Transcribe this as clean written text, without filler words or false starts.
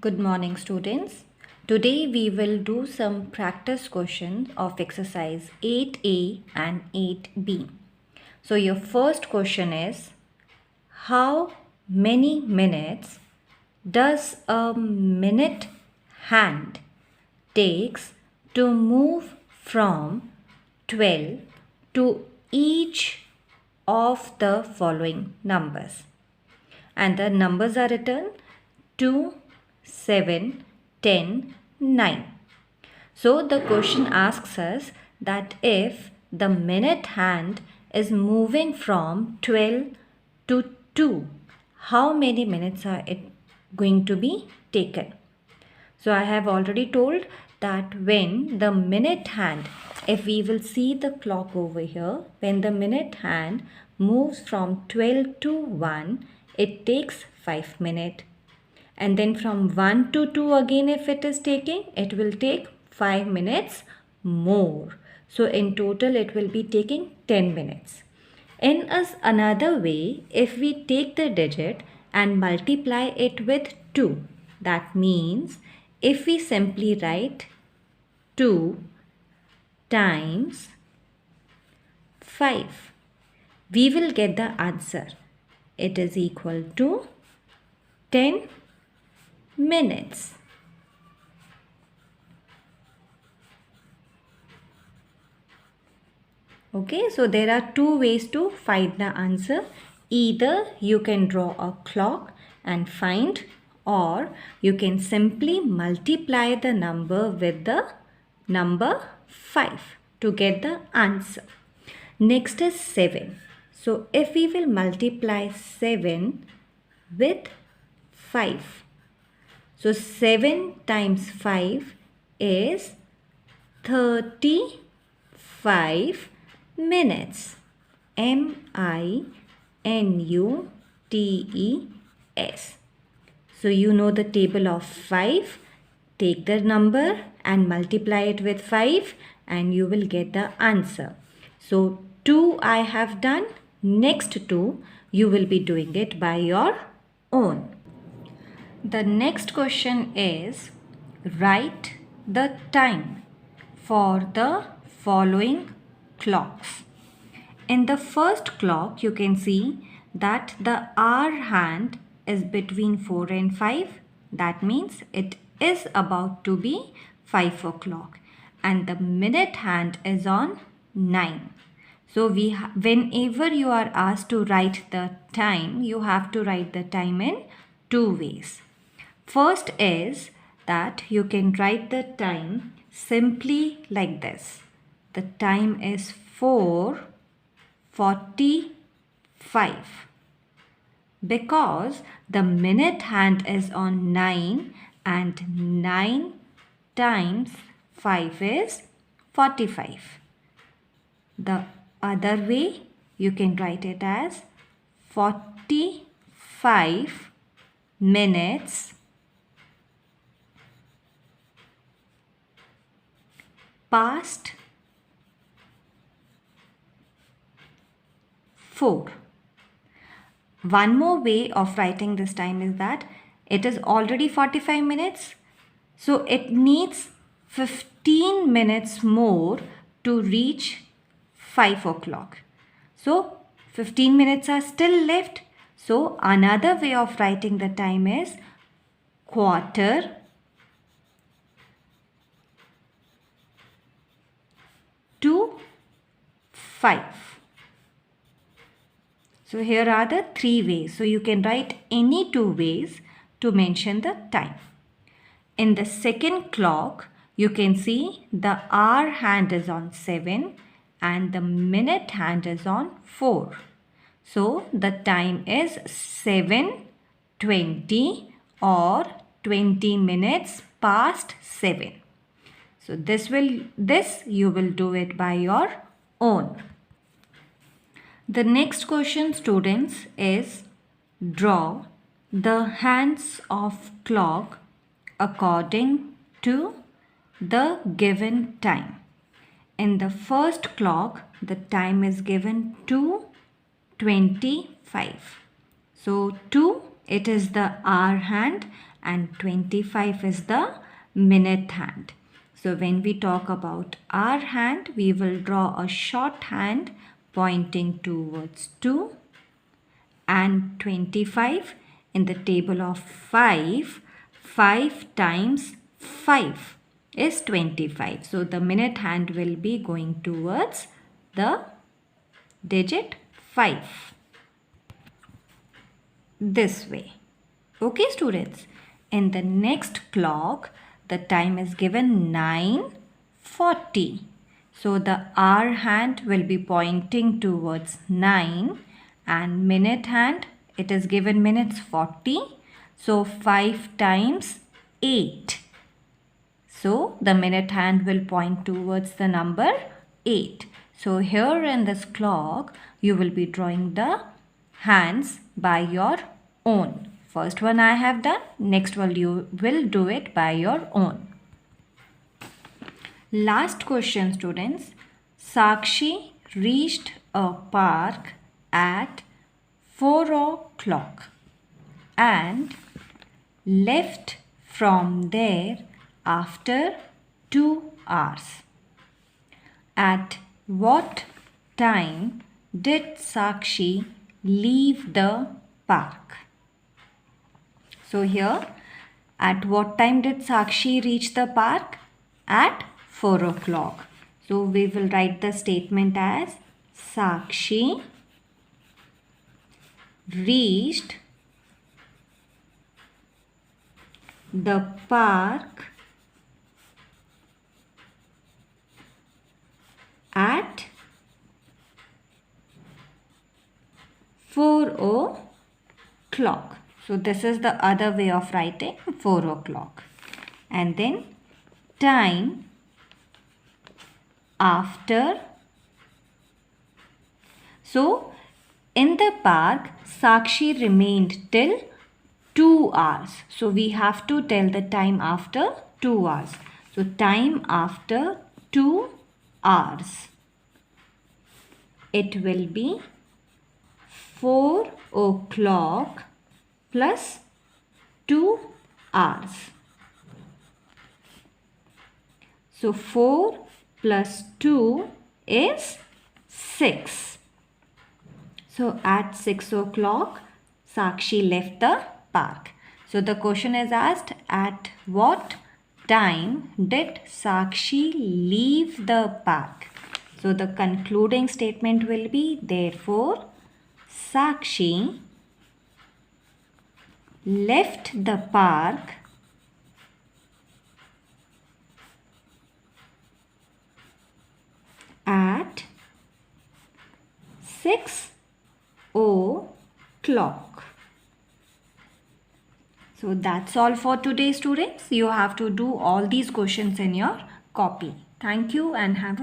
Good morning, students. Today we will do some practice questions of exercise 8A and 8B. So your first question is, how many minutes does a minute hand takes to move from 12 to each of the following numbers? And the numbers are written 2, 7, 10, 9. So the question asks us that if the minute hand is moving from 12 to 2, how many minutes are it going to be taken? So I have already told that when the minute hand, if we will see the clock over here, when the minute hand moves from 12 to 1, it takes 5 minutes. And then from 1 to 2 again if it is taking, it will take 5 minutes more. So in total it will be taking 10 minutes. In another way, if we take the digit and multiply it with 2, that means if we simply write 2 times 5, we will get the answer. It is equal to 10 minutes. Okay, so there are two ways to find the answer. Either you can draw a clock and find, or you can simply multiply the number with the number 5 to get the answer. Next is 7. So if we will multiply 7 with 5, so 7 times 5 is 35 minutes. M-I-N-U-T-E-S. So you know the table of 5. Take the number and multiply it with 5 and you will get the answer. So 2 I have done. Next 2 you will be doing it by your own. The next question is, write the time for the following clocks. In the first clock, you can see that the hour hand is between 4 and 5. That means it is about to be 5 o'clock. And the minute hand is on 9. So whenever you are asked to write the time, you have to write the time in two ways. First is that you can write the time simply like this. The time is 4:45 because the minute hand is on 9 and 9 times 5 is 45. The other way you can write it as 45 minutes past 4. One more way of writing this time is that it is already 45 minutes. So it needs 15 minutes more to reach 5 o'clock. So 15 minutes are still left. So another way of writing the time is quarter to 5. So here are the three ways. So you can write any two ways to mention the time. In the second clock, you can see the hour hand is on 7 and the minute hand is on 4. So the time is 7:20 or 20 minutes past 7. So this you will do it by your own. The next question, students, is draw the hands of clock according to the given time. In the first clock, the time is given 2:25. So 2, it is the hour hand and 25 is the minute hand. So when we talk about hour hand, we will draw a short hand pointing towards 2 and 25 in the table of 5. 5 times 5 is 25. So the minute hand will be going towards the digit 5 this way. Okay students, in the next clock the time is given 9:40. So the hour hand will be pointing towards 9 and minute hand, it is given minutes 40. So 5 times 8. So the minute hand will point towards the number 8. So here in this clock, you will be drawing the hands by your own. First one I have done, next one you will do it by your own. Last question students. Sakshi reached a park at 4 o'clock and left from there after 2 hours. At what time did Sakshi leave the park? So here, at what time did Sakshi reach the park? At 4 o'clock. So we will write the statement as Sakshi reached the park at 4 o'clock. So this is the other way of writing 4 o'clock. And then time after. So in the park, Sakshi remained till 2 hours. So we have to tell the time after 2 hours. So time after 2 hours. It will be 4 o'clock plus 2 hours. So 4 plus 2 is 6. So at 6 o'clock, Sakshi left the park. So the question is asked, at what time did Sakshi leave the park? So the concluding statement will be, therefore, Sakshi left the park at 6 o'clock. So that's all for today students. You have to do all these questions in your copy. Thank you and have a